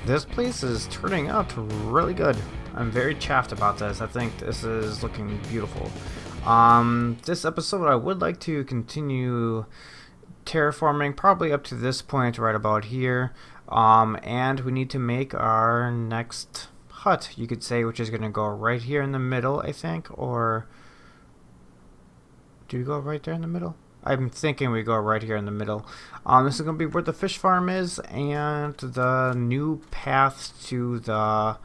This place is turning out really good. I'm very chuffed about this. I think this is looking beautiful. This episode I would like to continue terraforming probably up to this point right about here. And we need to make our next hut, you could say, which is going to go right here in the middle, I think. Or do we go right there in the middle? I'm thinking we go right here in the middle. This is going to be where the fish farm is and the new path to the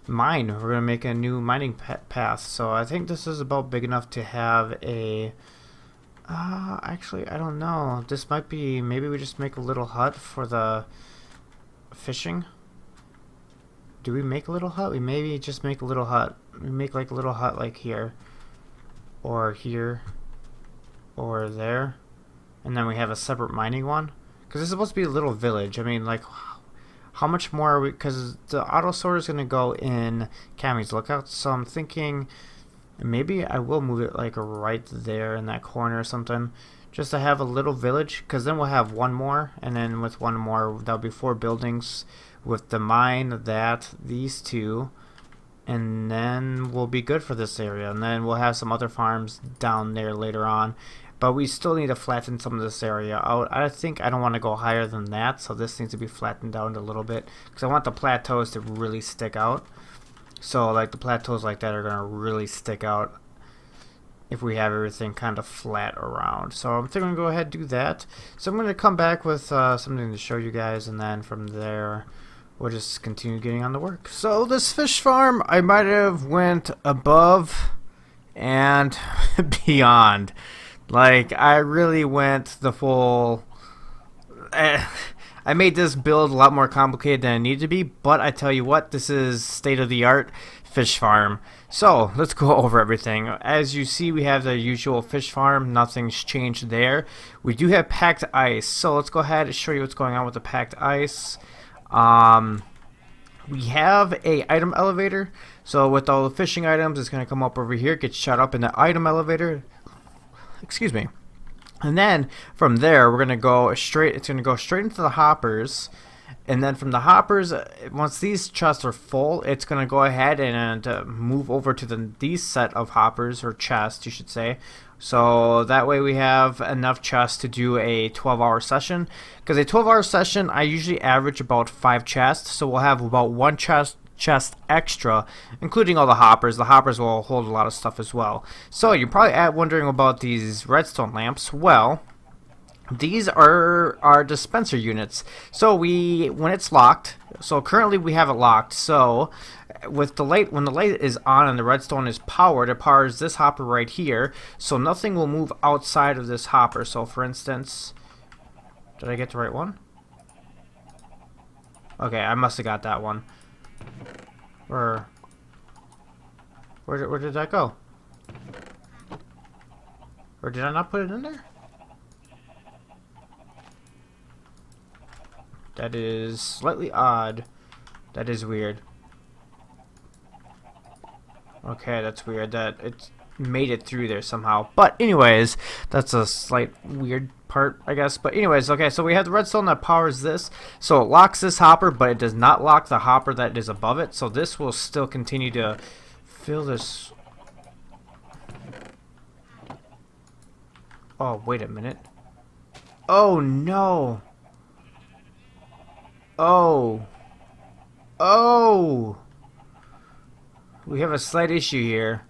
mine. We're going to make a new mining path. So I think this is about big enough to have a... actually, I don't know. This might be... Maybe we just make a little hut for the fishing. Do we make a little hut? We maybe just make a little hut. We make like a little hut like here. Or here. Or there, and then we have a separate mining one, because it's supposed to be a little village. I mean, like, how much more are we, because the auto sorter is going to go in Cammy's Lookout, so I'm thinking maybe I will move it like right there in that corner or something, just to have a little village, because then we'll have one more, and then with one more that'll be 4 buildings with the mine, these two, and then we'll be good for this area, and then we'll have some other farms down there later on. But we still need to flatten some of this area out. I think I don't want to go higher than that, so this needs to be flattened down a little bit, because I want the plateaus to really stick out. So like the plateaus like that are going to really stick out if we have everything kind of flat around. So I'm thinking I'm going to go ahead and do that. So I'm going to come back with something to show you guys, and then from there we'll just continue getting on the work. So this fish farm, I might have went above and beyond. Like, I really went the full... I made this build a lot more complicated than it needed to be, but I tell you what, this is state-of-the-art fish farm. So, let's go over everything. As you see, we have the usual fish farm. Nothing's changed there. We do have packed ice, so let's go ahead and show you what's going on with the packed ice. We have a item elevator, so with all the fishing items, it's going to come up over here, get shut up in the item elevator. Excuse me. And then from there we're going to go straight, it's going to go straight into the hoppers, and then from the hoppers, once these chests are full, it's going to go ahead and move over to these set of hoppers, or chests you should say. So that way we have enough chests to do a 12-hour session, because a 12-hour session I usually average about 5 chests, so we'll have about 1 chest extra, including all the hoppers. The hoppers will hold a lot of stuff as well. So you're probably wondering about these redstone lamps. Well, these are our dispenser units. So when it's locked, so currently we have it locked, so with the light, when the light is on and the redstone is powered, it powers this hopper right here, so nothing will move outside of this hopper. So for instance, did I get the right one? Okay, I must have got that one. Where did that go? Or did I not put it in there? That is slightly odd. That is weird. Okay, that's weird that it made it through there somehow. But anyways, that's a slight weird part, I guess. But anyways, okay, so we have the redstone that powers this, so it locks this hopper, but it does not lock the hopper that is above it, so this will still continue to fill this. Oh, wait a minute. Oh no. Oh, we have a slight issue here.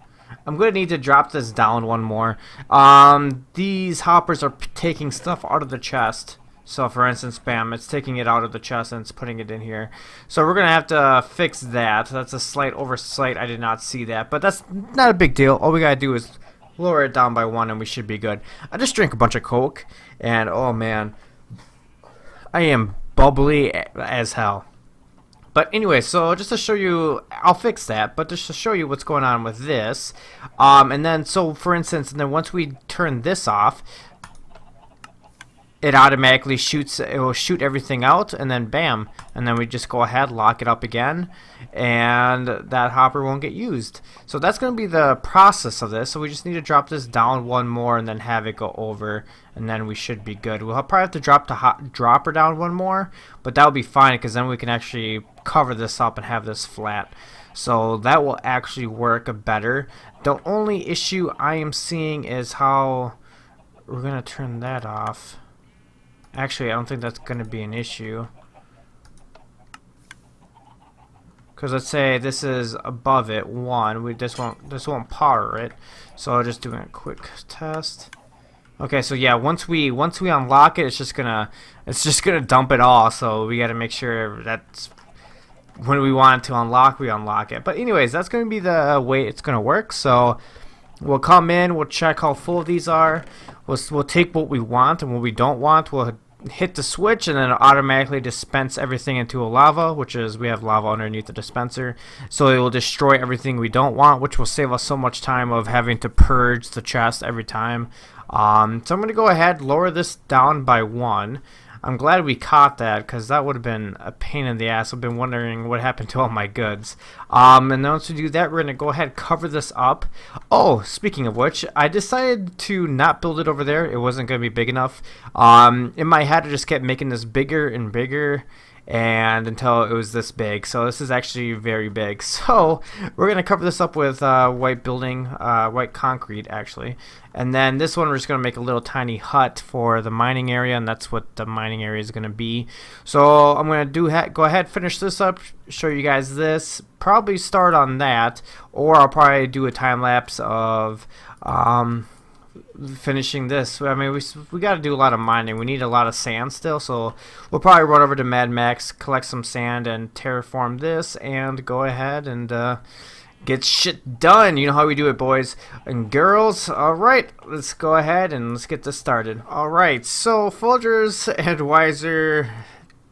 I'm going to need to drop this down one more. These hoppers are taking stuff out of the chest. So for instance, bam, it's taking it out of the chest and it's putting it in here. So we're going to have to fix that. That's a slight oversight. I did not see that, but that's not a big deal. All we got to do is lower it down by 1 and we should be good. I just drank a bunch of Coke and oh man, I am bubbly as hell. But anyway, so just to show you, I'll fix that, but just to show you what's going on with this, and then, so for instance, and then once we turn this off, it automatically shoots, it will shoot everything out, and then bam, and then we just go ahead, lock it up again, and that hopper won't get used. So that's going to be the process of this. So we just need to drop this down one more and then have it go over, and then we should be good. We'll probably have to drop the dropper down one more, but that'll be fine because then we can actually cover this up and have this flat. So that will actually work better. The only issue I am seeing is how we're going to turn that off. Actually, I don't think that's going to be an issue. Because let's say this is above it, 1. This won't power it. So I'll just do a quick test. Okay, so yeah, once we unlock it, it's just gonna dump it all. So we got to make sure that's when we want to unlock, we unlock it. But anyways, that's going to be the way it's going to work. So we'll come in, we'll check how full these are. We'll take what we want, and what we don't want, we'll hit the switch, and then it'll automatically dispense everything into a lava, which is, we have lava underneath the dispenser. So it will destroy everything we don't want, which will save us so much time of having to purge the chest every time. So I'm going to go ahead, lower this down by 1. I'm glad we caught that, because that would have been a pain in the ass. I've been wondering what happened to all my goods. And then once we do that, we're going to go ahead and cover this up. Oh, speaking of which, I decided to not build it over there. It wasn't going to be big enough. In my head, I just kept making this bigger and bigger, and until it was this big. So this is actually very big. So we're going to cover this up with white concrete actually. And then this one we're just going to make a little tiny hut for the mining area, and that's what the mining area is going to be. So I'm going to go ahead, finish this up, show you guys this, probably start on that, or I'll probably do a time lapse of finishing this. I mean, we got to do a lot of mining. We need a lot of sand still, so we'll probably run over to Mad Max, collect some sand, and terraform this, and go ahead and get shit done. You know how we do it, boys and girls. Alright, let's go ahead and let's get this started. Alright, so Folgers and Wiser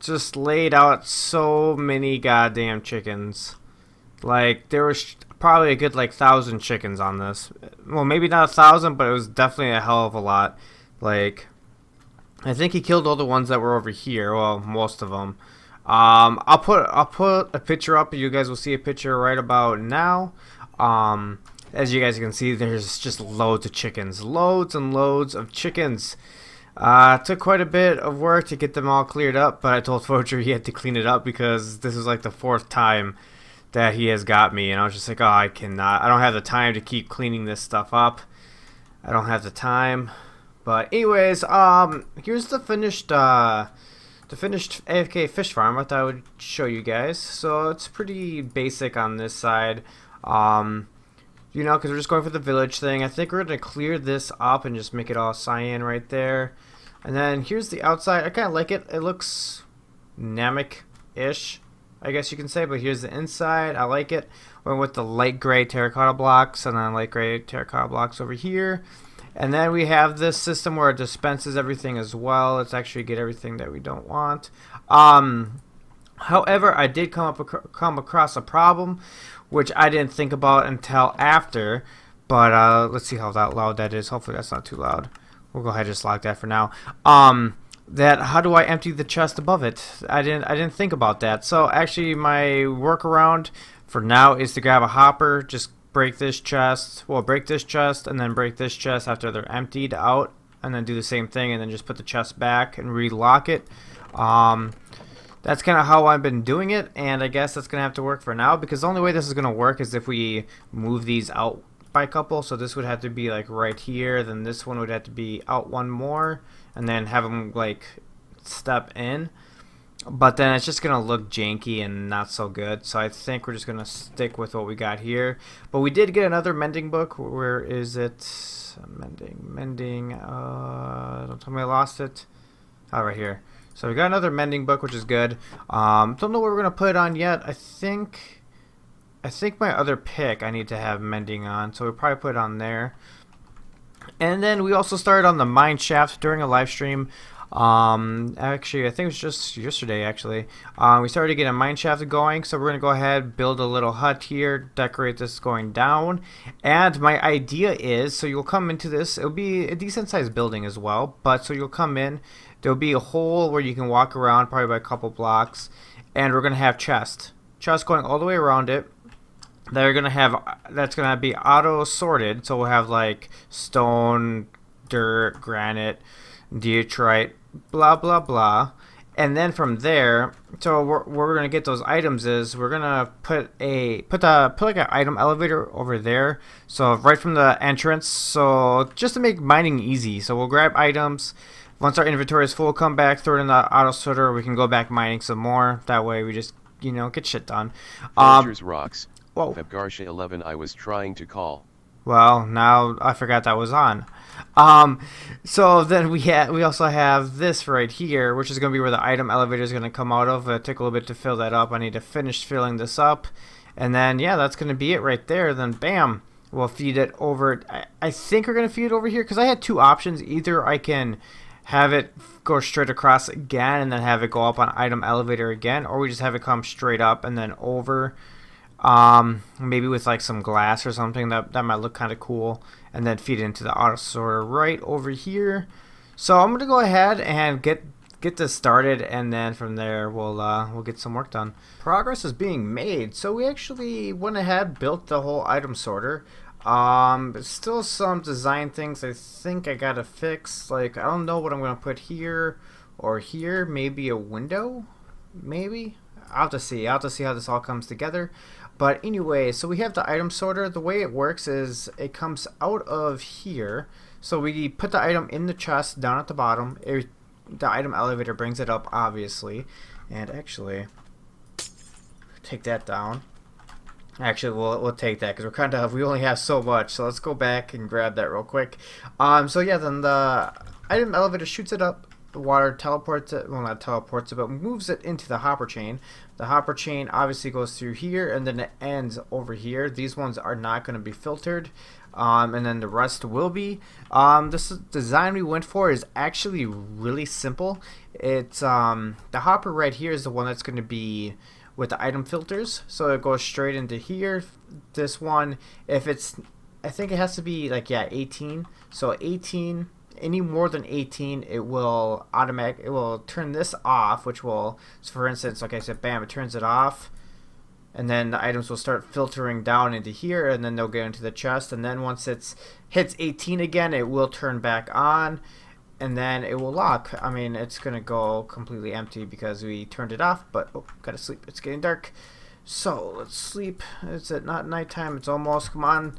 just laid out so many goddamn chickens. Like, there was probably a good like 1,000 chickens on this. Well, maybe not 1,000, but it was definitely a hell of a lot. Like, I think he killed all the ones that were over here. Well, most of them. I'll put a picture up. You guys will see a picture right about now. As you guys can see, there's just loads of chickens, loads and loads of chickens. It took quite a bit of work to get them all cleared up, but I told Focher he had to clean it up because this is like the 4th time that he has got me, and I was just like, oh, I don't have the time to keep cleaning this stuff up. I don't have the time. But anyways, here's the finished AFK fish farm. I thought I would show you guys. So it's pretty basic on this side. You know, because we're just going for the village thing. I think we're going to clear this up and just make it all cyan right there. And then here's the outside. I kind of like it. It looks Namek-ish, I guess you can say, but here's the inside. I like it. Went with the light gray terracotta blocks, and then light gray terracotta blocks over here. And then we have this system where it dispenses everything as well. Let's actually get everything that we don't want. However, I did come across a problem, which I didn't think about until after. But let's see how loud that is. Hopefully that's not too loud. We'll go ahead and just lock that for now. That how do I empty the chest above it? I didn't think about that. So actually my workaround for now is to grab a hopper, just break this chest, and then break this chest after they're emptied out, and then do the same thing, and then just put the chest back and relock it. That's kind of how I've been doing it, and I guess that's gonna have to work for now, because the only way this is gonna work is if we move these out by a couple. So this would have to be like right here, then this one would have to be out one more, and then have them like step in. But then it's just gonna look janky and not so good. So I think we're just gonna stick with what we got here. But we did get another mending book. Where is it? Mending. Don't tell me I lost it. Oh, right here. So we got another mending book, which is good. Don't know what we're gonna put it on yet. I think my other pick I need to have mending on, so we'll probably put it on there. And then we also started on the mine shaft during a live stream. Actually, I think it was just yesterday. Actually, we started to get a mine shaft going, so we're gonna go ahead, build a little hut here, decorate this going down. And my idea is, so you'll come into this. It'll be a decent sized building as well, but so you'll come in. there'll be a hole where you can walk around probably by a couple blocks, and we're gonna have chests going all the way around it. That's gonna be auto sorted, so we'll have like stone, dirt, granite, diorite, blah blah blah. And then from there, so where we're gonna get those items is we're gonna put like an item elevator over there. So right from the entrance. So just to make mining easy. So we'll grab items. Once our inventory is full, come back, throw it in the auto sorter. We can go back mining some more. That way we just get shit done. Villagers rocks. Whoa. Febgarsha 11 I was trying to call. Well, now I forgot that was on. So then we also have this right here, which is going to be where the item elevator is going to come out of. It took a little bit to fill that up. I need to finish filling this up. And then, yeah, that's going to be it right there. Then, bam, we'll feed it over. I think we're going to feed it over here because I had two options. Either I can have it go straight across again and then have it go up on item elevator again, or we just have it come straight up and then over. Maybe with like some glass or something that might look kind of cool, and then feed it into the auto sorter right over here. So I'm gonna go ahead and get this started, and then from there we'll get some work done. Progress is being made, so we actually went ahead, built the whole item sorter. But still some design things I think I gotta fix. Like, I don't know what I'm gonna put here or here. Maybe a window, maybe. I'll have to see. I'll have to see how this all comes together. But anyway, so we have the item sorter. The way it works is it comes out of here. So we put the item in the chest down at the bottom. The item elevator brings it up, obviously. And actually, take that down. Actually, we'll take that because we only have so much. So let's go back and grab that real quick. So yeah, then the item elevator shoots it up. The water teleports it, well, not teleports it, but moves it into the hopper chain. The hopper chain obviously goes through here, and then it ends over here. These ones are not going to be filtered, and then the rest will be. This design we went for is actually really simple. It's the hopper right here is the one that's going to be with the item filters, so it goes straight into here. This one, if it's, I think it has to be like, yeah, 18. So 18. Any more than 18, it will turn this off, which will, so for instance, okay, so bam, it turns it off, and then the items will start filtering down into here, and then they'll go into the chest, and then once it hits 18 again, it will turn back on, and then it will lock. I mean, it's gonna go completely empty because we turned it off, but oh, gotta sleep. It's getting dark, so let's sleep. It's not nighttime. It's almost. Come on,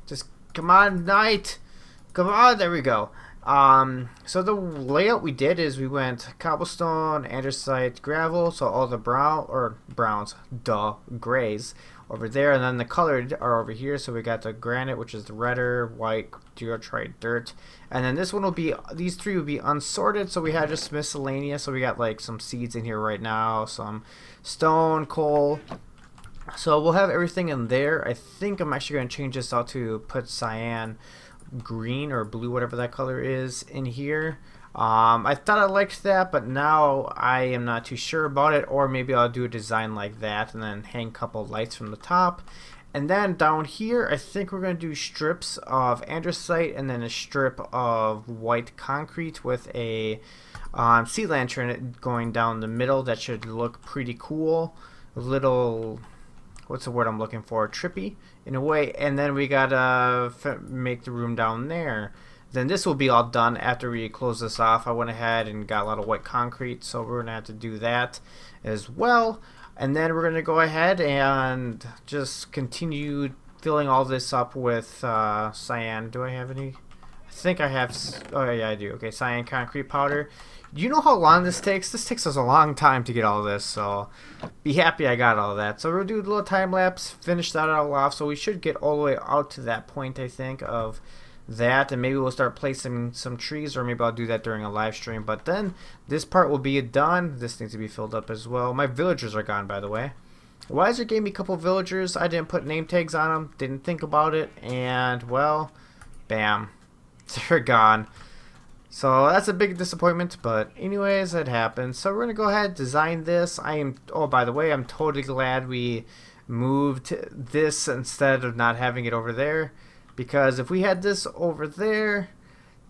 just come on, night. Come on, there we go. So the layout we did is we went cobblestone, andesite, gravel, so all the grays over there, and then the colored are over here. So we got the granite, which is the redder, white, diorite, dirt, and then this one will be, these three will be unsorted, so we had just miscellaneous. So we got like some seeds in here right now, some stone, coal. So we'll have everything in there. I think I'm actually going to change this out to put cyan, green or blue, whatever that color is, in here. I thought I liked that, but now I am not too sure about it, or maybe I'll do a design like that and then hang a couple lights from the top. And then down here, I think we're going to do strips of andesite and then a strip of white concrete with a sea lantern going down the middle. That should look pretty cool. A little, what's the word I'm looking for? Trippy in a way. And then we gotta make the room down there. Then this will be all done after we close this off. I went ahead and got a lot of white concrete, so we're gonna have to do that as well. And then we're gonna go ahead and just continue filling all this up with cyan. Do I have any? I think I have. Oh yeah, I do. Okay, cyan concrete powder. You know how long this takes? This takes us a long time to get all this, so be happy I got all that. So we'll do a little time lapse, finish that all off, so we should get all the way out to that point, I think, of that, and maybe we'll start placing some trees, or maybe I'll do that during a live stream. But then this part will be done. This needs to be filled up as well. My villagers are gone, by the way. Wiser gave me a couple villagers. I didn't put name tags on them, didn't think about it, and well, bam, they're gone. So that's a big disappointment, but anyways, it happens. So we're gonna go ahead, design this. Oh, by the way, I'm totally glad we moved this instead of not having it over there, because if we had this over there,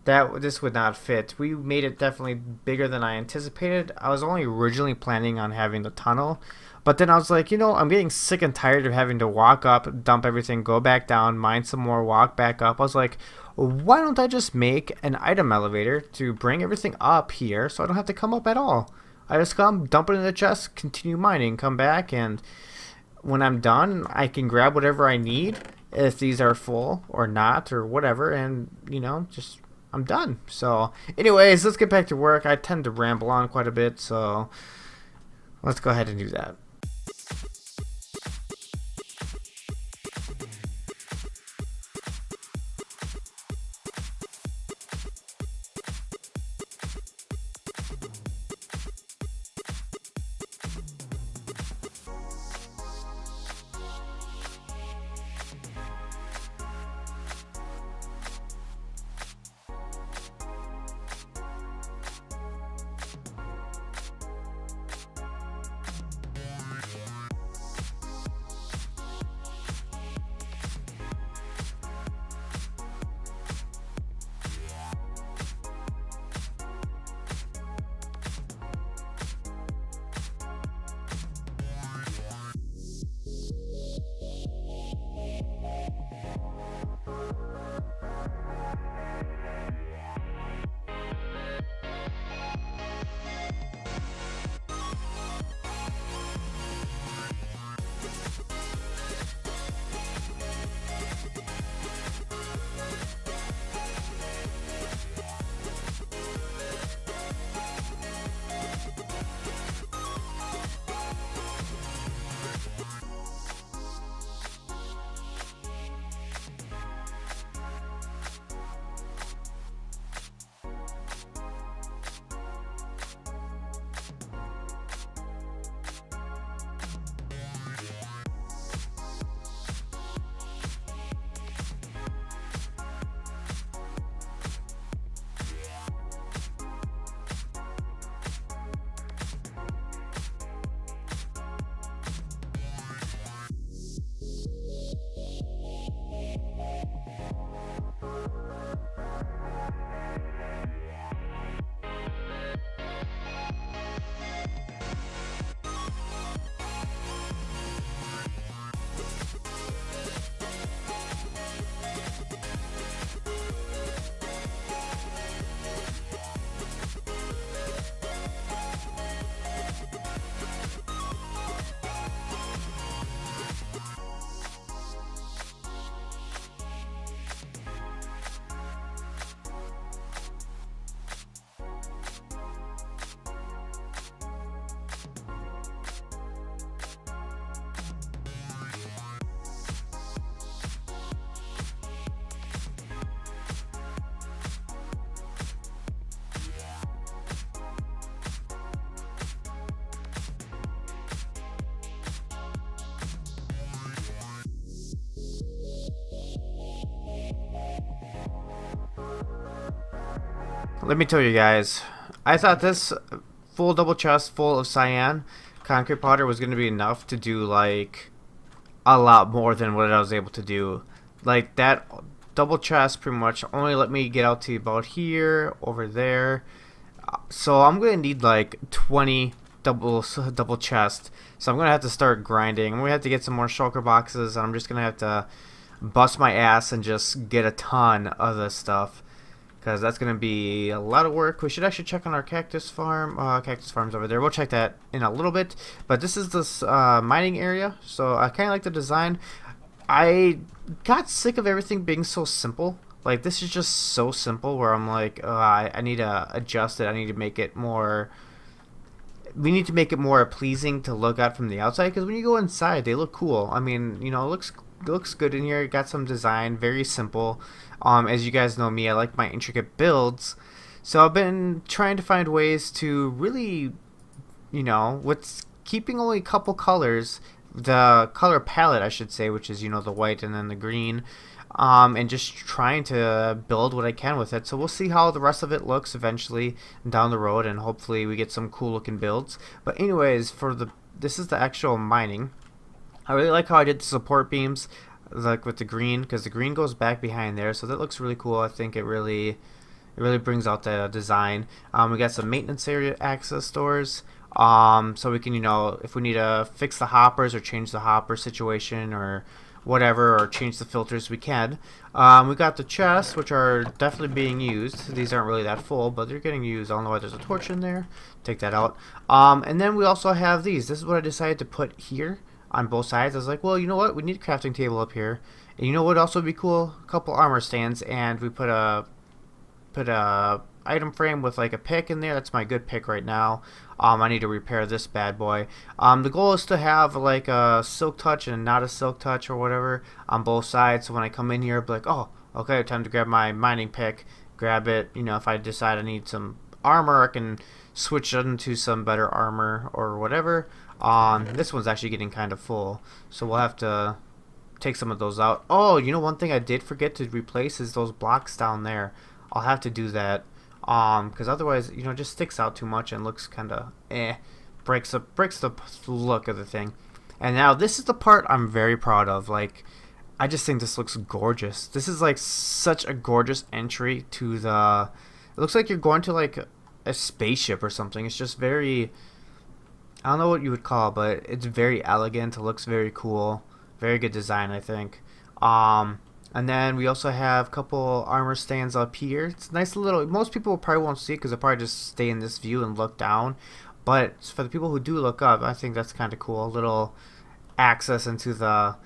that this would not fit. We made it definitely bigger than I anticipated. I was only originally planning on having the tunnel, but then I was like, I'm getting sick and tired of having to walk up, dump everything, go back down, mine some more, walk back up. I was like, why don't I just make an item elevator to bring everything up here so I don't have to come up at all? I just come, dump it in the chest, continue mining, come back, and when I'm done, I can grab whatever I need if these are full or not or whatever, and just I'm done. So anyways, let's get back to work. I tend to ramble on quite a bit, so let's go ahead and do that. Let me tell you guys, I thought this full double chest full of cyan concrete powder was going to be enough to do like a lot more than what I was able to do. Like that double chest pretty much only let me get out to about here, over there. So I'm going to need like 20 double chest. So I'm going to have to start grinding. I'm going to have to get some more shulker boxes, and I'm just going to have to bust my ass and just get a ton of this stuff, because that's going to be a lot of work. We should actually check on our cactus farm. Cactus farm's over there. We'll check that in a little bit. But this is this mining area, so I kind of like the design. I got sick of everything being so simple. Like, this is just so simple where I'm like, I need to adjust it. I need to make it more... We need to make it more pleasing to look at from the outside, because when you go inside, they look cool. I mean, you know, it looks good in here. It got some design, very simple. As you guys know me, I like my intricate builds. So I've been trying to find ways to really, you know, with keeping only a couple colors, the color palette, I should say, which is, you know, the white and then the green, and just trying to build what I can with it. So we'll see how the rest of it looks eventually down the road, and hopefully we get some cool looking builds. But anyways, this is the actual mining. I really like how I did the support beams, like with the green, because the green goes back behind there, so that looks really cool. I think it really It really brings out the design. We got some maintenance area access doors. So we can, if we need to fix the hoppers or change the hopper situation or whatever, or change the filters, we can. We got the chests, which are definitely being used. These aren't really that full, but they're getting used. I don't know why there's a torch in there. Take that out. And then we also have these. This is what I decided to put here on both sides. I was like, well, you know what? We need a crafting table up here. And you know what also would be cool? A couple armor stands, and we put a item frame with like a pick in there. That's my good pick right now. I need to repair this bad boy. The goal is to have like a silk touch and not a silk touch or whatever on both sides. So when I come in here, I'll be like, oh, okay, time to grab my mining pick, grab it. If I decide I need some armor, I can switch it into some better armor or whatever. This one's actually getting kind of full, so we'll have to take some of those out. Oh, one thing I did forget to replace is those blocks down there. I'll have to do that. Because otherwise, it just sticks out too much and looks kind of breaks the look of the thing. And now this is the part I'm very proud of. Like, I just think this looks gorgeous. This is like such a gorgeous entry to the. It looks like you're going to like a spaceship or something. It's just very. I don't know what you would call it, but it's very elegant. It looks very cool. Very good design, I think. And then we also have a couple armor stands up here. It's nice little. Most people probably won't see it because they'll probably just stay in this view and look down. But for the people who do look up, I think that's kind of cool. A little access into the.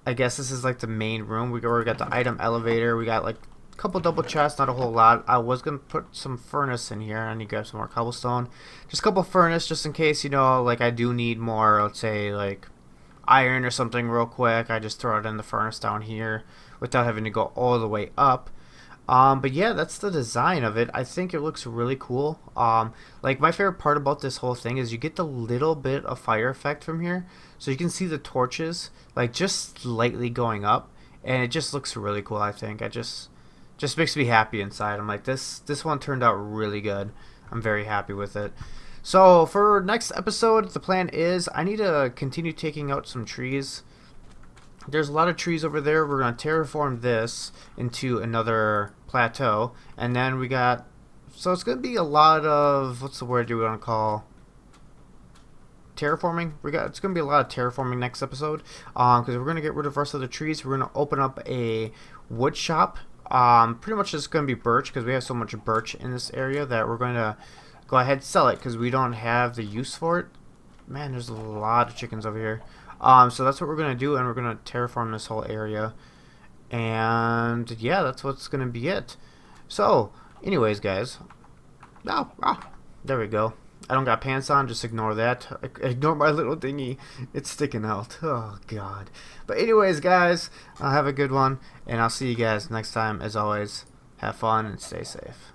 I guess this is like the main room. We got the item elevator. We got like a couple double chests, not a whole lot. I was gonna put some furnace in here. I need to grab some more cobblestone. Just a couple furnace, just in case like I do need more. Let's say like iron or something real quick. I just throw it in the furnace down here without having to go all the way up. But yeah, that's the design of it. I think it looks really cool. Like my favorite part about this whole thing is you get the little bit of fire effect from here. So you can see the torches like just slightly going up, and it just looks really cool. I think it just makes me happy inside. I'm like, this one turned out really good. I'm very happy with it. So for next episode, the plan is I need to continue taking out some trees. There's a lot of trees over there. We're going to terraform this into another plateau. And then we got... So it's going to be a lot of... What's the word do we want to call? Terraforming? It's going to be a lot of terraforming next episode. Because we're going to get rid of the rest of the trees. We're going to open up a wood shop. Pretty much it's going to be birch because we have so much birch in this area that we're going to go ahead and sell it because we don't have the use for it. Man, there's a lot of chickens over here. So that's what we're going to do, and we're going to terraform this whole area. And yeah, that's what's going to be it. So, anyways, guys. There we go. I don't got pants on, just ignore that. Ignore my little thingy. It's sticking out. Oh, God. But anyways, guys, have a good one, and I'll see you guys next time. As always, have fun and stay safe.